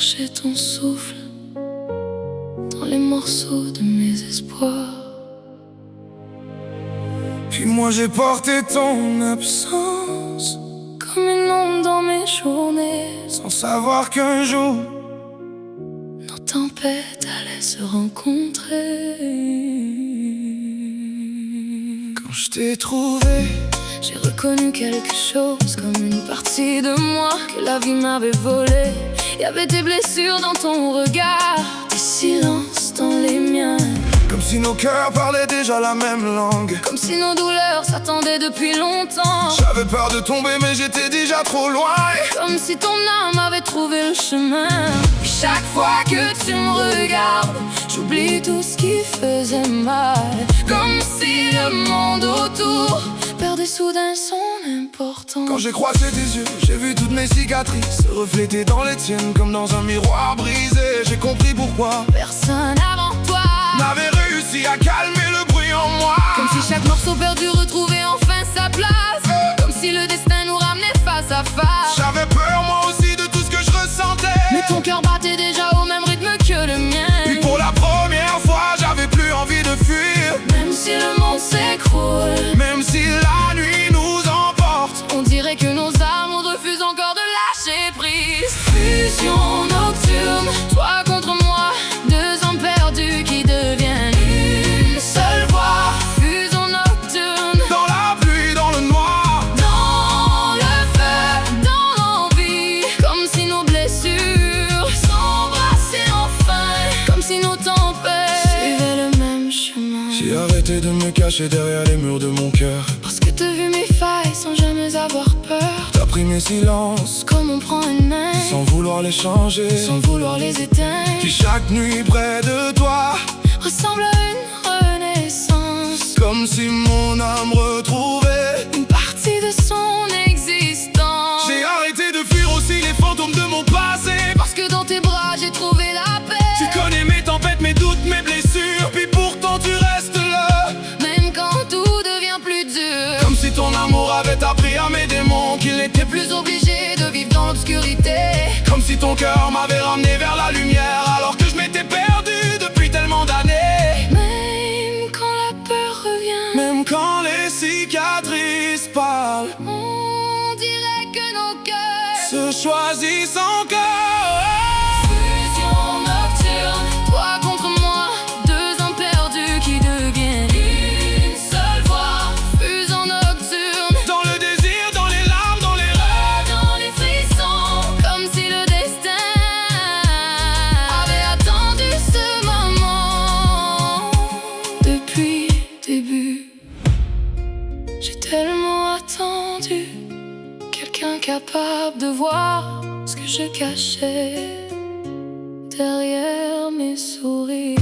chercher ton souffle dans les morceaux de mes espoirs. Puis moi j'ai porté ton absence comme une ombre dans mes journées, sans savoir qu'un jour nos tempêtes allaient se rencontrer. Quand je t'ai trouvé, j'ai reconnu quelque chose, comme une partie de moi que la vie m'avait volée. Y avait des blessures dans ton regard, des silences dans les miens, comme si nos cœurs parlaient déjà la même langue, comme si nos douleurs s'attendaient depuis longtemps. J'avais peur de tomber mais j'étais déjà trop loin, comme si ton âme avait trouvé le chemin. Et chaque fois que tu me regardes, j'oublie tout ce qui faisait mal, comme si le monde autour perdait soudain son importance. Quand j'ai croisé tes yeux, j'ai vu toutes mes cicatrices se refléter dans les tiennes comme dans un miroir brisé. J'ai compris pourquoi personne avant toi n'avait réussi à calmer le bruit en moi. Comme si chaque morceau perdu retrouvait enfin sa place, comme si le destin nous ramenait face à face. J'avais peur moi aussi de tout ce que je ressentais, mais ton cœur battait déjà au même rythme que le mien. Puis pour la première fois, j'avais plus envie de fuir. Même si le monde s'écroule, même si la nuit nous emporte, on dirait que nos âmes refusent encore de lâcher prise. Fusion nocturne, toi contre moi, deux âmes perdues qui deviennent une seule voix. Fusion nocturne, dans la pluie, dans le noir, dans le feu, dans l'envie, comme si nos blessures s'embrassaient enfin, comme si nos tempêtes suivaient le même chemin. J'ai arrêté de me cacher derrière les murs de mon cœur, parce que t'as vu mes failles sans jamais avoir peur. T'as pris mes silences comme on prend une main, sans vouloir les changer, sans vouloir les éteindre. Puis chaque nuit près de toi ressemble à une renaissance, comme si mon âme retrouvait une partie de son existence. J'ai arrêté de fuir aussi les fantômes de mon passé, parce que dans tes bras j'ai trouvé la paix. Tu connais mes tempêtes, mes doutes, mes blessures, puis pourtant tu restes là, même quand tout devient plus dur. comme si ton amour avait appris à mes démons qu'il n'était plus obligé de vivre dans l'obscurité, comme si ton cœur m'avait ramené vers la lumière alors que je m'étais perdu depuis tellement d'années. Même quand la peur revient, même quand les cicatrices parlent, on dirait que nos cœurs se choisissent encore. Fusion nocturne, toi contre moi, deux âmes perdues qui deviennent une seule voix. Fusion nocturne, dans le désir, dans les larmes, dans les rêves, dans les frissons, comme si le destin avait attendu ce moment depuis le début. J'ai tellement attendu quelqu'un capable de voir ce que je cachais derrière mes sourires.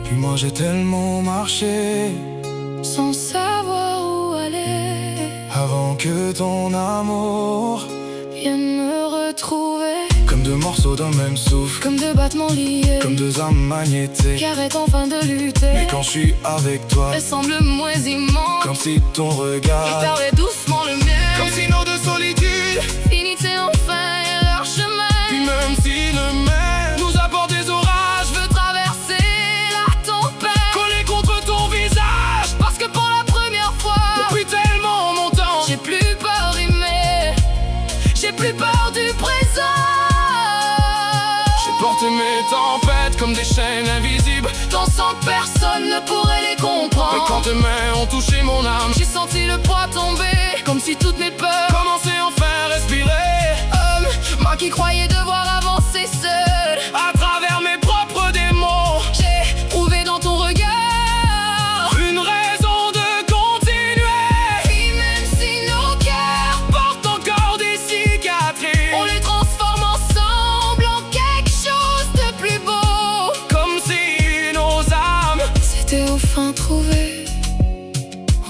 Puis moi j'ai tellement marché sans savoir où aller, avant que ton amour vienne me retrouver, comme deux morceaux d'un même souffle, comme deux battements liés, comme deux âmes magnétiques qui arrêtent enfin de lutter. Mais quand je suis avec toi, elles semblent moins immenses, comme si ton regard parlait doucement le mien, comme si nos deux solitudes finissaient enfin leur chemin. Puis même si le mer nous apporte des orages, je veux traverser la tempête, coller contre ton visage, parce que pour la première fois depuis tellement longtemps, j'ai plus peur d'aimer, j'ai plus peur du présent. J'ai porté mes tempêtes comme des chaînes invisibles, Dansant que personne ne pourrait les comprendre. mais quand tes mains ont touché mon âme, j'ai senti le poids tomber, comme si toutes mes peurs commençaient enfin à respirer. Moi qui croyais devoir avancer seul, À travers mes propres démons, j'ai trouvé dans ton regard une raison de continuer. puis même si nos cœurs Porte encore des cicatrices, on les transforme ensemble en quelque chose de plus beau, comme si nos âmes s'étaient enfin trouvées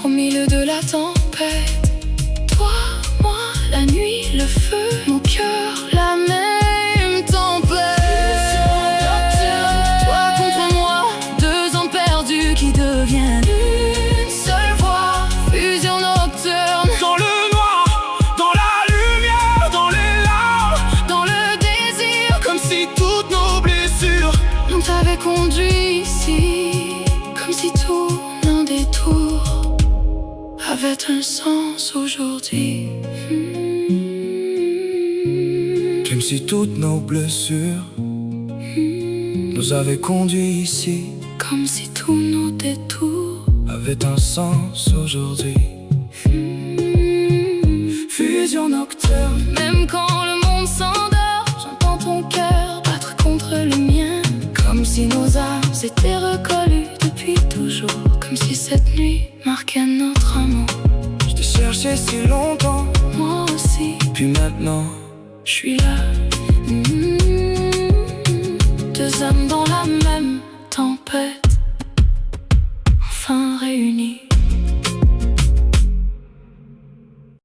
au milieu de la tempête. Toi, moi, la nuit, le feu, mon cœur, la même tempête. Toi contre moi, deux âmes perdues qui deviennent une seule voix. Fusion nocturne, dans le noir, dans la lumière, dans les larmes, dans le désir, comme si avait conduit ici, comme si tout n'en détour avait un sens aujourd'hui. Comme si toutes nos blessures nous avaient conduits ici, comme si tous nos détours avaient un sens aujourd'hui. Fusion nocturne. Même quand le monde s'endort, j'entends ton cœur battre contre le mien, comme si nos âmes s'étaient recollues depuis toujours, comme si cette nuit marquait notre amour. Je t'ai cherché si longtemps, Moi aussi, puis maintenant je suis là. Deux âmes dans la même tempête, enfin réunies.